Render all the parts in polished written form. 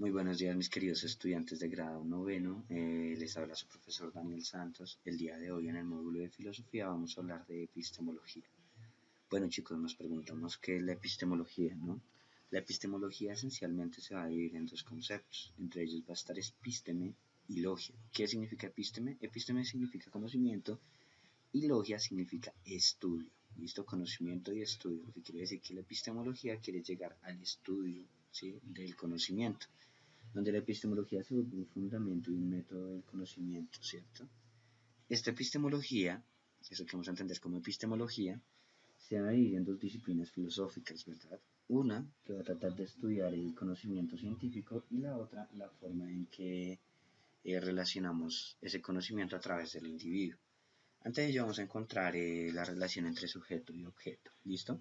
Muy buenos días mis queridos estudiantes de grado noveno, les habla su profesor Daniel Santos. El día de hoy en el módulo de filosofía vamos a hablar de epistemología. Bueno chicos, nos preguntamos qué es la epistemología, ¿no? La epistemología esencialmente se va a dividir en dos conceptos, entre ellos va a estar episteme y logia. ¿Qué significa episteme? Episteme significa conocimiento y logia significa estudio. ¿Listo? Conocimiento y estudio, lo que quiere decir que la epistemología quiere llegar al estudio, ¿sí?, del conocimiento, donde la epistemología se vuelve un fundamento y un método del conocimiento, ¿cierto? Esta epistemología, eso que vamos a entender como epistemología, se va a dividir en dos disciplinas filosóficas, ¿verdad? Una que va a tratar de estudiar el conocimiento científico y la otra la forma en que relacionamos ese conocimiento a través del individuo. Antes de ello vamos a encontrar la relación entre sujeto y objeto, ¿listo?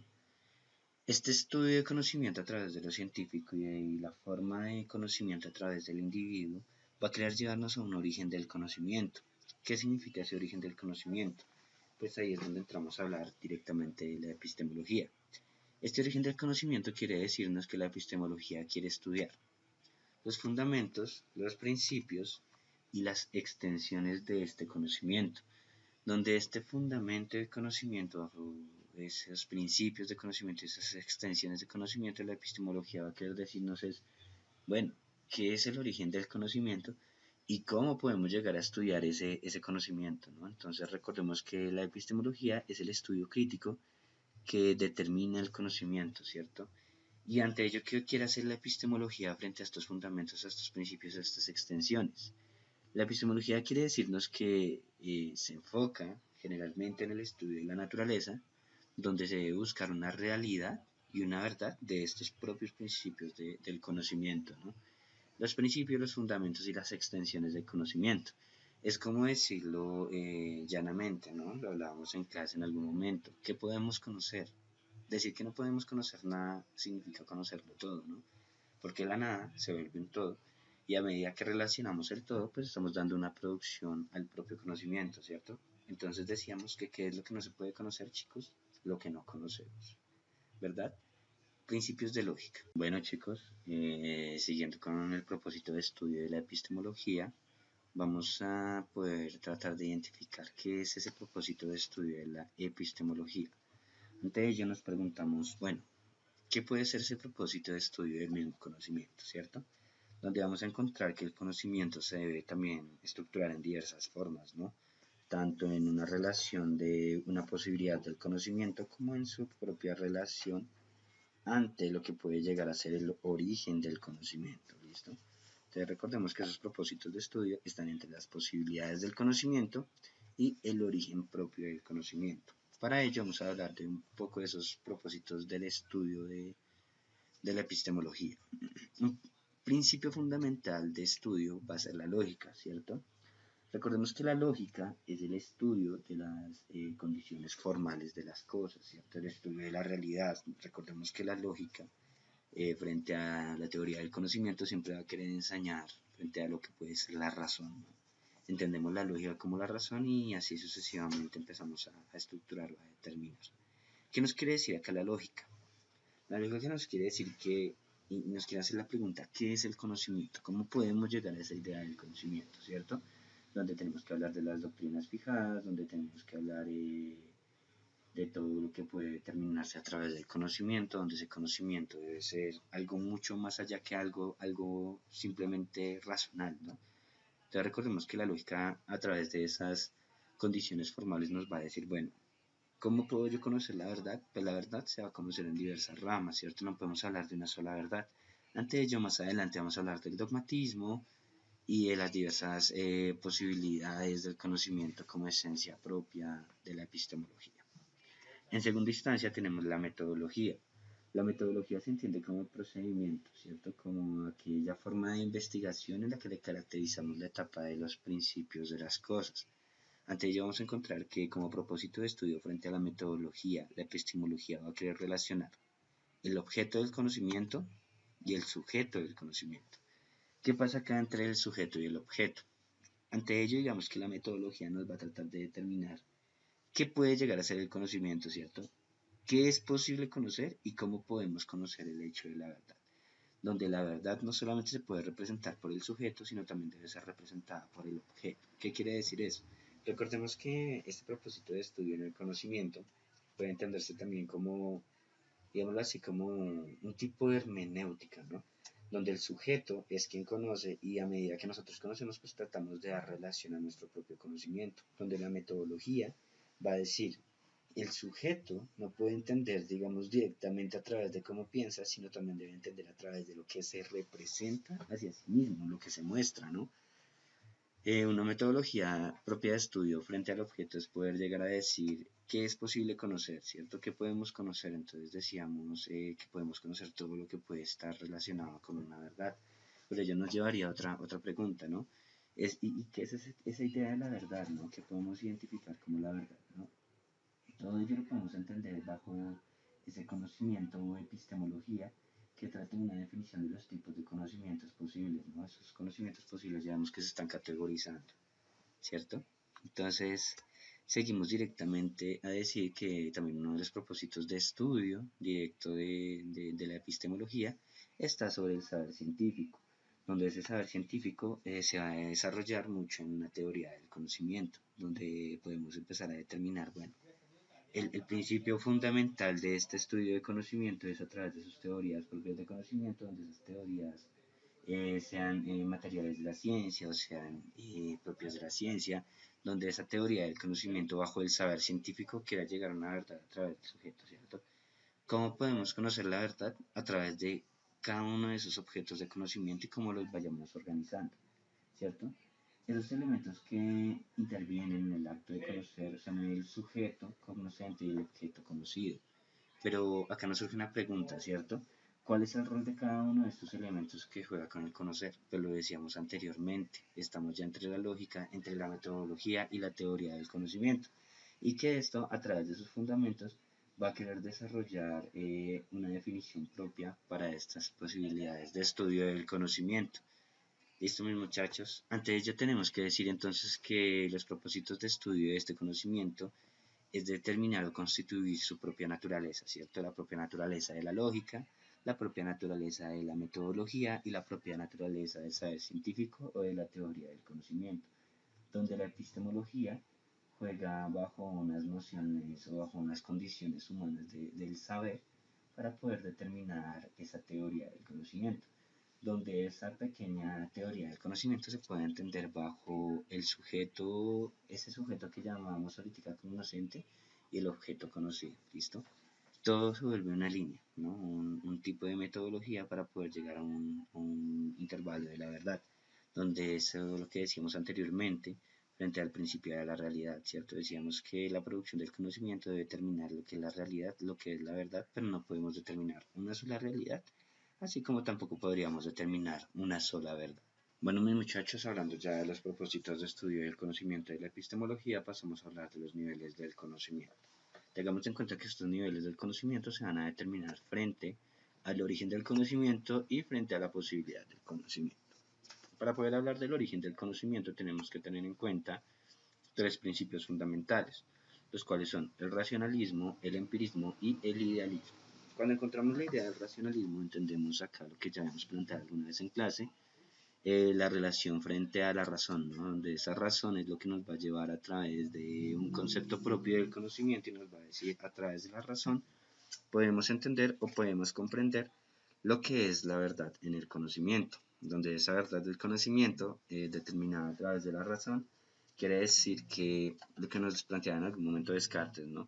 Este estudio de conocimiento a través de lo científico y la forma de conocimiento a través del individuo va a querer llevarnos a un origen del conocimiento. ¿Qué significa ese origen del conocimiento? Pues ahí es donde entramos a hablar directamente de la epistemología. Este origen del conocimiento quiere decirnos que la epistemología quiere estudiar los fundamentos, los principios y las extensiones de este conocimiento, donde este fundamento de conocimiento, bajo esos principios de conocimiento, esas extensiones de conocimiento, la epistemología va a querer decirnos es, bueno, ¿qué es el origen del conocimiento y cómo podemos llegar a estudiar ese conocimiento, ¿no? Entonces recordemos que la epistemología es el estudio crítico que determina el conocimiento, ¿cierto? Y ante ello, ¿qué quiere hacer la epistemología frente a estos fundamentos, a estos principios, a estas extensiones? La epistemología quiere decirnos que se enfoca generalmente en el estudio de la naturaleza, donde se debe buscar una realidad y una verdad de estos propios principios del conocimiento, ¿no? Los principios, los fundamentos y las extensiones del conocimiento. Es como decirlo llanamente, ¿no? Lo hablábamos en clase en algún momento. ¿Qué podemos conocer? Decir que no podemos conocer nada significa conocerlo todo, ¿no? Porque la nada se vuelve un todo y a medida que relacionamos el todo, pues estamos dando una producción al propio conocimiento, ¿cierto? Entonces decíamos que ¿qué es lo que no se puede conocer, chicos? Lo que no conocemos, ¿verdad? Principios de lógica. Bueno, chicos, siguiendo con el propósito de estudio de la epistemología, vamos a poder tratar de identificar qué es ese propósito de estudio de la epistemología. Ante ello nos preguntamos, bueno, ¿qué puede ser ese propósito de estudio del mismo conocimiento, cierto? Donde vamos a encontrar que el conocimiento se debe también estructurar en diversas formas, ¿no? Tanto en una relación de una posibilidad del conocimiento como en su propia relación ante lo que puede llegar a ser el origen del conocimiento, ¿listo? Entonces recordemos que esos propósitos de estudio están entre las posibilidades del conocimiento y el origen propio del conocimiento. Para ello vamos a hablar de un poco de esos propósitos del estudio de la epistemología. Un principio fundamental de estudio va a ser la lógica, ¿cierto? Recordemos que la lógica es el estudio de las condiciones formales de las cosas, ¿cierto? El estudio de la realidad. Recordemos que la lógica, frente a la teoría del conocimiento, siempre va a querer enseñar frente a lo que puede ser la razón, ¿no? Entendemos la lógica como la razón y así sucesivamente empezamos a estructurarlo, a determinar. ¿Qué nos quiere decir acá la lógica? La lógica nos quiere decir que, y nos quiere hacer la pregunta, ¿qué es el conocimiento? ¿Cómo podemos llegar a esa idea del conocimiento, cierto? Donde tenemos que hablar de las doctrinas fijadas, donde tenemos que hablar de todo lo que puede determinarse a través del conocimiento, donde ese conocimiento debe ser algo mucho más allá que algo simplemente racional, ¿no? Entonces recordemos que la lógica a través de esas condiciones formales nos va a decir, bueno, ¿cómo puedo yo conocer la verdad? Pues la verdad se va a conocer en diversas ramas, ¿cierto? No podemos hablar de una sola verdad. Ante ello, más adelante vamos a hablar del dogmatismo y de las diversas posibilidades del conocimiento como esencia propia de la epistemología. En segunda instancia tenemos la metodología. La metodología se entiende como procedimiento, ¿cierto? Como aquella forma de investigación en la que le caracterizamos la etapa de los principios de las cosas. Ante ello vamos a encontrar que como propósito de estudio frente a la metodología, la epistemología va a querer relacionar el objeto del conocimiento y el sujeto del conocimiento. ¿Qué pasa acá entre el sujeto y el objeto? Ante ello, digamos que la metodología nos va a tratar de determinar qué puede llegar a ser el conocimiento, ¿cierto? ¿Qué es posible conocer y cómo podemos conocer el hecho de la verdad? donde la verdad no solamente se puede representar por el sujeto, sino también debe ser representada por el objeto. ¿Qué quiere decir eso? Recordemos que este propósito de estudio en el conocimiento puede entenderse también como, digámoslo así, como un tipo de hermenéutica, ¿no? Donde el sujeto es quien conoce y a medida que nosotros conocemos, pues tratamos de dar relación a nuestro propio conocimiento, donde la metodología va a decir, el sujeto no puede entender, digamos, directamente a través de cómo piensa, sino también debe entender a través de lo que se representa hacia sí mismo, lo que se muestra, ¿no? Una metodología propia de estudio frente al objeto es poder llegar a decir qué es posible conocer, ¿cierto? ¿Qué podemos conocer? Entonces decíamos que podemos conocer todo lo que puede estar relacionado con una verdad. Pero ello nos llevaría a otra pregunta, ¿no? ¿Y qué es esa idea de la verdad, ¿no? Que podemos identificar como la verdad, ¿no? Todo ello lo podemos entender bajo ese conocimiento o epistemología que trata de una definición de los tipos de conocimientos posibles, ¿no? Esos conocimientos posibles ya vemos que se están categorizando, ¿cierto? Entonces, seguimos directamente a decir que también uno de los propósitos de estudio directo de la epistemología está sobre el saber científico, donde ese saber científico se va a desarrollar mucho en una teoría del conocimiento, donde podemos empezar a determinar, bueno, el principio fundamental de este estudio de conocimiento es a través de sus teorías propias de conocimiento, donde esas teorías sean materiales de la ciencia o sean propias de la ciencia, donde esa teoría del conocimiento bajo el saber científico quiera llegar a una verdad a través del sujeto, ¿cierto? ¿Cómo podemos conocer la verdad? A través de cada uno de esos objetos de conocimiento y cómo los vayamos organizando, ¿cierto? Esos elementos que intervienen en el acto de conocer son el sujeto conocente y el objeto conocido. Pero acá nos surge una pregunta, ¿cierto? ¿Cuál es el rol de cada uno de estos elementos que juega con el conocer? Pues lo decíamos anteriormente, estamos ya entre la lógica, entre la metodología y la teoría del conocimiento. Y que esto, a través de sus fundamentos, va a querer desarrollar una definición propia para estas posibilidades de estudio del conocimiento. Listo, mis muchachos. Ante ello tenemos que decir entonces que los propósitos de estudio de este conocimiento es determinar o constituir su propia naturaleza, ¿cierto? La propia naturaleza de la lógica, la propia naturaleza de la metodología y la propia naturaleza del saber científico o de la teoría del conocimiento, donde la epistemología juega bajo unas nociones o bajo unas condiciones humanas del saber para poder determinar esa teoría del conocimiento, donde esa pequeña teoría del conocimiento se puede entender bajo el sujeto, ese sujeto que llamamos ahorita conocente y el objeto conocido, ¿listo? Todo se vuelve una línea, ¿no? Un tipo de metodología para poder llegar a un intervalo de la verdad, donde eso es lo que decíamos anteriormente, frente al principio de la realidad, ¿cierto? Decíamos que la producción del conocimiento debe determinar lo que es la realidad, lo que es la verdad, pero no podemos determinar una sola realidad, así como tampoco podríamos determinar una sola verdad. Bueno, mis muchachos, hablando ya de los propósitos de estudio del conocimiento y de la epistemología, pasamos a hablar de los niveles del conocimiento. Tengamos en cuenta que estos niveles del conocimiento se van a determinar frente al origen del conocimiento y frente a la posibilidad del conocimiento. Para poder hablar del origen del conocimiento tenemos que tener en cuenta tres principios fundamentales, los cuales son el racionalismo, el empirismo y el idealismo. Cuando encontramos la idea del racionalismo entendemos acá lo que ya hemos planteado alguna vez en clase, la relación frente a la razón, ¿no? Donde esa razón es lo que nos va a llevar a través de un concepto propio del conocimiento y nos va a decir a través de la razón podemos entender o podemos comprender lo que es la verdad en el conocimiento, donde esa verdad del conocimiento determinada a través de la razón quiere decir que lo que nos planteaba en algún momento Descartes, ¿no?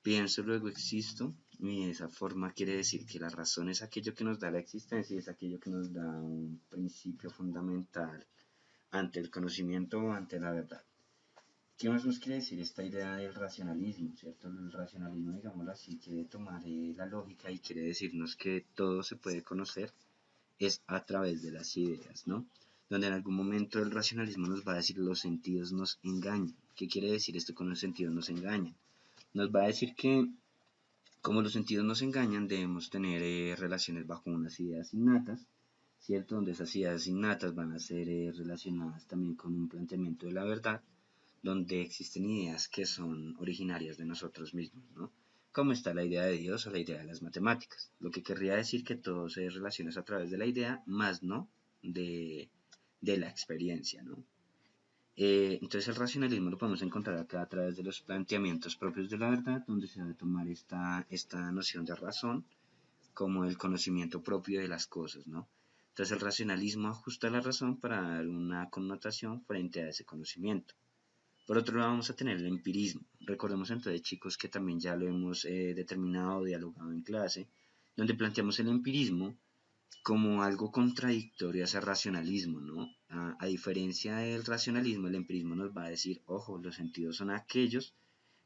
Pienso, luego existo, y de esa forma quiere decir que la razón es aquello que nos da la existencia y es aquello que nos da un principio fundamental ante el conocimiento o ante la verdad. ¿Qué más nos quiere decir esta idea del racionalismo, cierto? El racionalismo, digámoslo así, quiere tomar la lógica y quiere decirnos que todo se puede conocer es a través de las ideas, ¿no? Donde en algún momento el racionalismo nos va a decir los sentidos nos engañan. ¿Qué quiere decir esto con los sentidos nos engañan? Nos va a decir que como los sentidos nos engañan, debemos tener relaciones bajo unas ideas innatas, ¿cierto? Donde esas ideas innatas van a ser relacionadas también con un planteamiento de la verdad, donde existen ideas que son originarias de nosotros mismos, ¿no? como está la idea de Dios o la idea de las matemáticas, lo que querría decir que todo se relaciona a través de la idea, más no de la experiencia, ¿no? Entonces el racionalismo lo podemos encontrar acá a través de los planteamientos propios de la verdad, donde se debe tomar esta noción de razón como el conocimiento propio de las cosas, ¿no? Entonces el racionalismo ajusta la razón para dar una connotación frente a ese conocimiento. Por otro lado vamos a tener el empirismo. Recordemos entonces, chicos, que también ya lo hemos determinado, dialogado en clase, donde planteamos el empirismo como algo contradictorio a ese racionalismo, ¿no? A diferencia del racionalismo, el empirismo nos va a decir, ojo, los sentidos son aquellos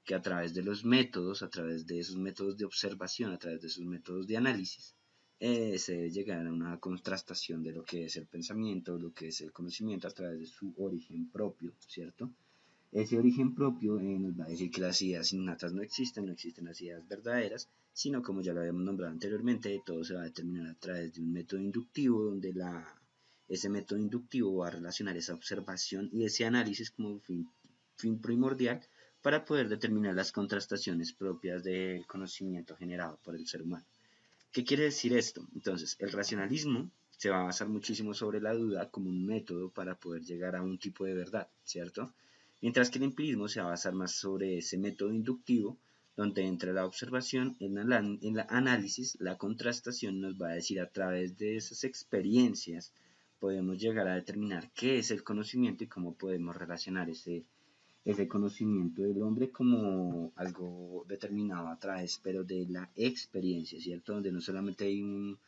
que a través de los métodos, a través de esos métodos de observación, a través de esos métodos de análisis, se debe llegar a una contrastación de lo que es el pensamiento, lo que es el conocimiento a través de su origen propio, ¿cierto? Ese origen propio nos va a decir que las ideas innatas no existen, no existen las ideas verdaderas, sino como ya lo habíamos nombrado anteriormente, todo se va a determinar a través de un método inductivo, donde ese método inductivo va a relacionar esa observación y ese análisis como fin primordial para poder determinar las contrastaciones propias del conocimiento generado por el ser humano. ¿Qué quiere decir esto? Entonces, el racionalismo se va a basar muchísimo sobre la duda como un método para poder llegar a un tipo de verdad, ¿cierto? Mientras que el empirismo se va a basar más sobre ese método inductivo, donde entra la observación, en el análisis, la contrastación nos va a decir a través de esas experiencias podemos llegar a determinar qué es el conocimiento y cómo podemos relacionar ese conocimiento del hombre como algo determinado a través, pero de la experiencia, ¿cierto? Donde no solamente hay un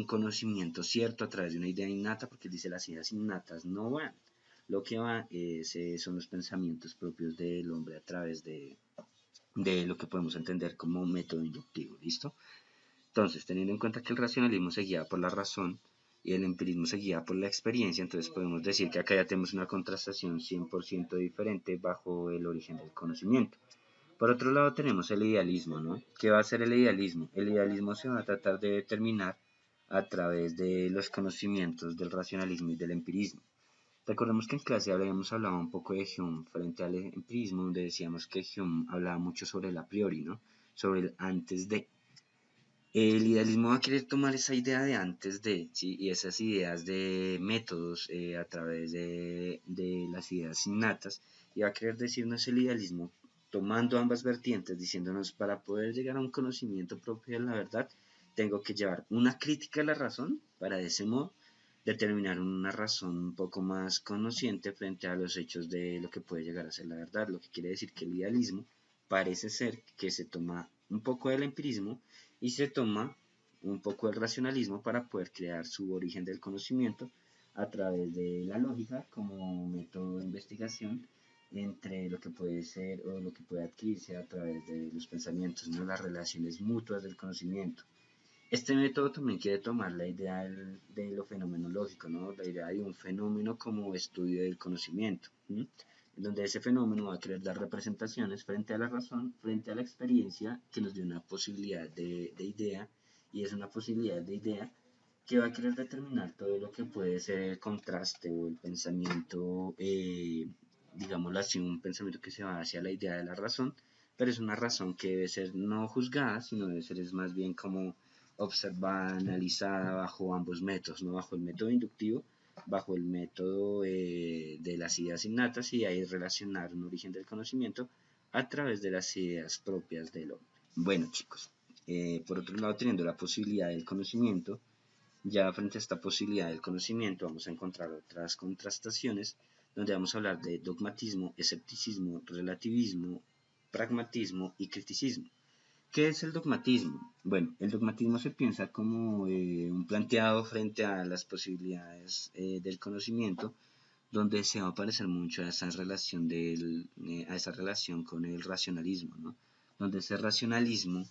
conocimiento cierto a través de una idea innata, porque dice las ideas innatas no van. Lo que va son los pensamientos propios del hombre a través de lo que podemos entender como método inductivo, ¿listo? Entonces, teniendo en cuenta que el racionalismo se guía por la razón y el empirismo se guía por la experiencia, entonces podemos decir que acá ya tenemos una contrastación 100% diferente bajo el origen del conocimiento. Por otro lado tenemos el idealismo, ¿no? ¿Qué va a ser el idealismo? El idealismo se va a tratar de determinar a través de los conocimientos del racionalismo y del empirismo. Recordemos que en clase habíamos hablado un poco de Hume frente al empirismo, donde decíamos que Hume hablaba mucho sobre el a priori, ¿no? Sobre el antes de. El idealismo va a querer tomar esa idea de antes de, ¿sí? Y esas ideas de métodos a través de las ideas innatas, y va a querer decirnos el idealismo tomando ambas vertientes, diciéndonos para poder llegar a un conocimiento propio de la verdad, tengo que llevar una crítica a la razón, para de ese modo determinar una razón un poco más conociente frente a los hechos de lo que puede llegar a ser la verdad, lo que quiere decir que el idealismo parece ser que se toma un poco del empirismo y se toma un poco del racionalismo para poder crear su origen del conocimiento a través de la lógica como método de investigación entre lo que puede ser o lo que puede adquirirse a través de los pensamientos, ¿no? Las relaciones mutuas del conocimiento. Este método también quiere tomar la idea de lo fenomenológico, ¿no? La idea de un fenómeno como estudio del conocimiento, ¿sí? En donde ese fenómeno va a querer dar representaciones frente a la razón, frente a la experiencia, que nos dio una posibilidad de idea, y es una posibilidad de idea que va a querer determinar todo lo que puede ser el contraste o el pensamiento, digámoslo así, un pensamiento que se va hacia la idea de la razón, pero es una razón que debe ser no juzgada, sino debe ser es más bien como observada, analizada bajo ambos métodos, no bajo el método inductivo, bajo el método de las ideas innatas y ahí relacionar un origen del conocimiento a través de las ideas propias del hombre. Bueno, chicos, por otro lado, teniendo la posibilidad del conocimiento, ya frente a esta posibilidad del conocimiento vamos a encontrar otras contrastaciones donde vamos a hablar de dogmatismo, escepticismo, relativismo, pragmatismo y criticismo. ¿Qué es el dogmatismo? Bueno, el dogmatismo se piensa como un planteado frente a las posibilidades del conocimiento, donde se va a parecer mucho a esa relación, a esa relación con el racionalismo, ¿no? Donde ese racionalismo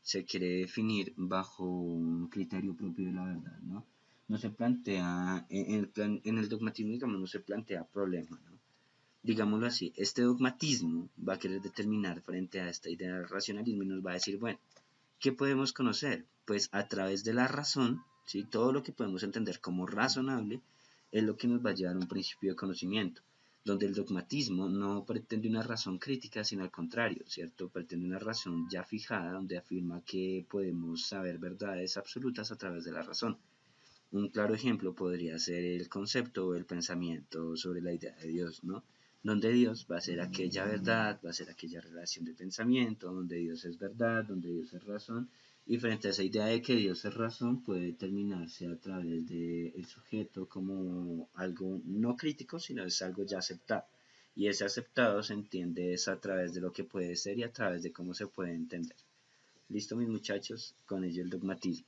se quiere definir bajo un criterio propio de la verdad, ¿no? No se plantea, en el dogmatismo, digamos, no se plantea problema, ¿no? Digámoslo así, este dogmatismo va a querer determinar frente a esta idea del racionalismo y nos va a decir, bueno, ¿qué podemos conocer? Pues a través de la razón, ¿sí? Todo lo que podemos entender como razonable es lo que nos va a llevar a un principio de conocimiento. donde el dogmatismo no pretende una razón crítica, sino al contrario, ¿cierto? Pretende una razón ya fijada, donde afirma que podemos saber verdades absolutas a través de la razón. Un claro ejemplo podría ser el concepto o el pensamiento sobre la idea de Dios, ¿no? Donde Dios va a ser aquella verdad, va a ser aquella relación de pensamiento, donde Dios es verdad, donde Dios es razón, y frente a esa idea de que Dios es razón puede determinarse a través del sujeto como algo no crítico, sino es algo ya aceptado. Y ese aceptado se entiende es a través de lo que puede ser y a través de cómo se puede entender. Listo, mis muchachos, con ello el dogmatismo.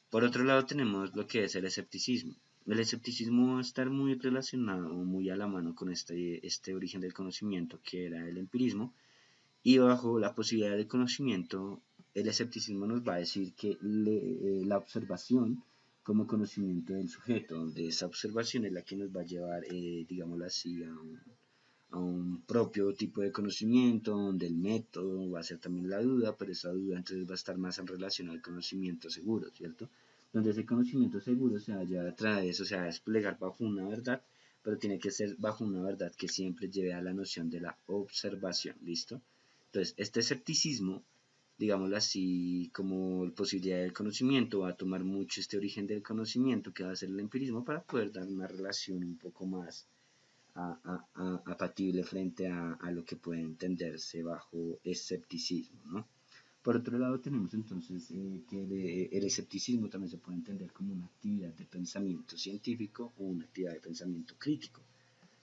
Por otro lado tenemos lo que es el escepticismo. El escepticismo va a estar muy relacionado, muy a la mano con este origen del conocimiento que era el empirismo, y bajo la posibilidad del conocimiento, el escepticismo nos va a decir que la observación como conocimiento del sujeto, donde esa observación es la que nos va a llevar, digámoslo así, a un propio tipo de conocimiento, donde el método va a ser también la duda, pero esa duda entonces va a estar más en relación al conocimiento seguro, ¿cierto? Donde ese conocimiento seguro se va a llevar a través, o sea, a desplegar bajo una verdad, pero tiene que ser bajo una verdad que siempre lleve a la noción de la observación, ¿listo? Entonces, este escepticismo, digámoslo así, como posibilidad del conocimiento, va a tomar mucho este origen del conocimiento que va a ser el empirismo para poder dar una relación un poco más apatible frente a lo que puede entenderse bajo escepticismo, ¿no? Por otro lado tenemos entonces que el escepticismo también se puede entender como una actividad de pensamiento científico o una actividad de pensamiento crítico,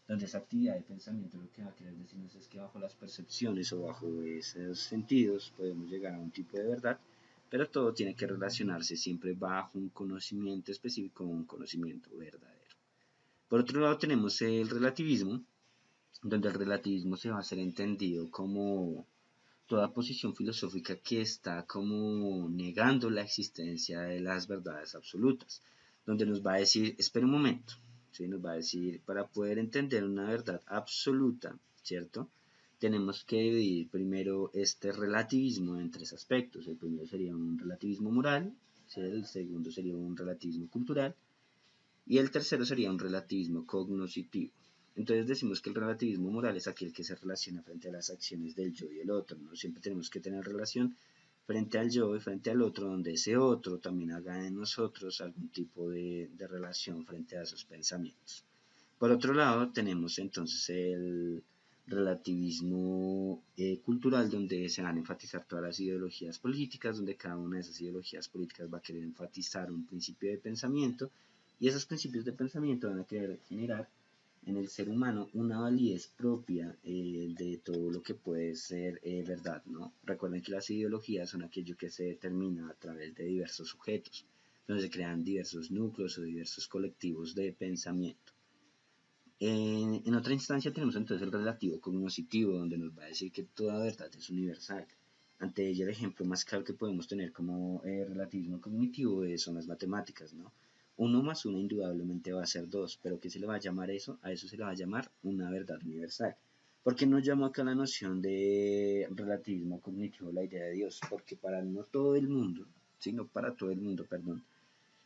donde esa actividad de pensamiento lo que va a querer decirnos es que bajo las percepciones o bajo esos sentidos podemos llegar a un tipo de verdad, pero todo tiene que relacionarse siempre bajo un conocimiento específico o un conocimiento verdadero. Por otro lado tenemos el relativismo, donde el relativismo se va a hacer entendido como toda posición filosófica que está como negando la existencia de las verdades absolutas, donde nos va a decir, espera un momento, ¿sí? Nos va a decir, para poder entender una verdad absoluta, ¿cierto? Tenemos que dividir primero este relativismo en tres aspectos. El primero sería un relativismo moral, ¿sí? El segundo sería un relativismo cultural, y el tercero sería un relativismo cognoscitivo. Entonces decimos que el relativismo moral es aquel que se relaciona frente a las acciones del yo y el otro, ¿no? Siempre tenemos que tener relación frente al yo y frente al otro, donde ese otro también haga en nosotros algún tipo de relación frente a esos pensamientos. Por otro lado, tenemos entonces el relativismo cultural, donde se van a enfatizar todas las ideologías políticas, donde cada una de esas ideologías políticas va a querer enfatizar un principio de pensamiento, y esos principios de pensamiento van a querer generar en el ser humano una validez propia de todo lo que puede ser verdad, ¿no? Recuerden que las ideologías son aquello que se determina a través de diversos sujetos, donde se crean diversos núcleos o diversos colectivos de pensamiento. En otra instancia tenemos entonces el relativo cognoscitivo, donde nos va a decir que toda verdad es universal. Ante ella el ejemplo más claro que podemos tener como relativismo cognitivo son las matemáticas, ¿no? Uno más uno indudablemente va a ser dos, pero ¿qué se le va a llamar eso? A eso se le va a llamar una verdad universal. ¿Por qué no llamo acá la noción de relativismo cognitivo la idea de Dios? Porque para no todo el mundo, sino para todo el mundo, perdón,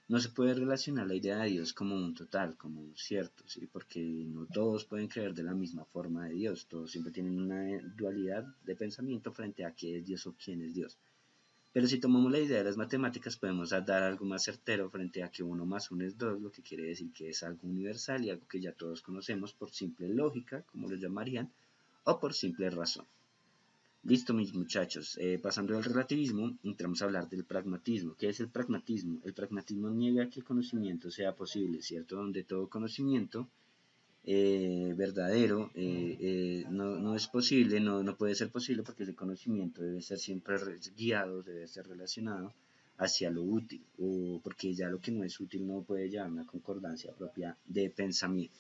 no se puede relacionar la idea de Dios como un total, como un cierto, ¿sí? Porque no todos pueden creer de la misma forma de Dios, todos siempre tienen una dualidad de pensamiento frente a qué es Dios o quién es Dios. Pero si tomamos la idea de las matemáticas, podemos dar algo más certero frente a que uno más uno es dos, lo que quiere decir que es algo universal y algo que ya todos conocemos por simple lógica, como lo llamarían, o por simple razón. Listo, mis muchachos. Pasando del relativismo, entramos a hablar del pragmatismo. ¿Qué es el pragmatismo? El pragmatismo niega que el conocimiento sea posible, ¿cierto? Donde todo conocimiento verdadero no es posible, no puede ser posible porque ese conocimiento debe ser siempre guiado, debe ser relacionado hacia lo útil, o porque ya lo que no es útil no puede llevar una concordancia propia de pensamiento.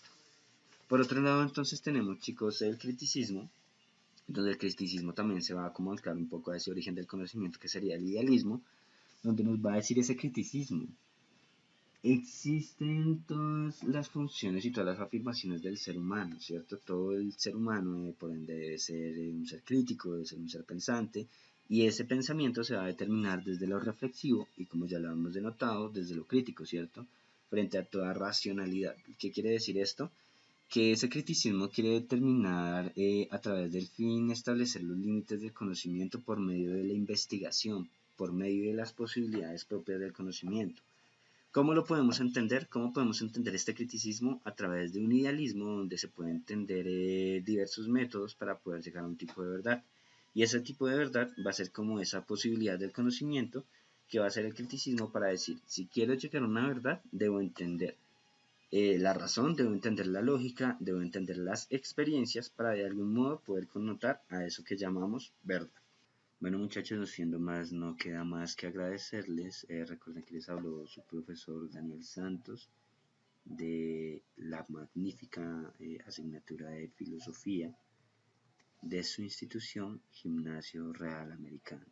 Por otro lado, entonces tenemos, chicos, el criticismo, donde el criticismo también se va a acomodar un poco a ese origen del conocimiento que sería el idealismo, donde nos va a decir ese criticismo. Existen todas las funciones y todas las afirmaciones del ser humano, ¿cierto? Todo el ser humano, por ende, debe ser un ser crítico, debe ser un ser pensante, y ese pensamiento se va a determinar desde lo reflexivo y, como ya lo hemos denotado, desde lo crítico, ¿cierto? Frente a toda racionalidad. ¿Qué quiere decir esto? que ese criticismo quiere determinar a través del fin establecer los límites del conocimiento por medio de la investigación, por medio de las posibilidades propias del conocimiento. ¿Cómo lo podemos entender? ¿Cómo podemos entender este criticismo? A través de un idealismo donde se pueden entender diversos métodos para poder llegar a un tipo de verdad. Y ese tipo de verdad va a ser como esa posibilidad del conocimiento que va a ser el criticismo para decir, si quiero llegar a una verdad, debo entender la razón, debo entender la lógica, debo entender las experiencias para de algún modo poder connotar a eso que llamamos verdad. Bueno muchachos, no siendo más, no queda más que agradecerles. Recuerden que les habló su profesor Daniel Santos de la magnífica asignatura de filosofía de su institución Gimnasio Real Americano.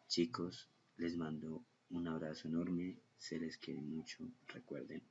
Chicos, les mando un abrazo enorme, se les quiere mucho, recuerden,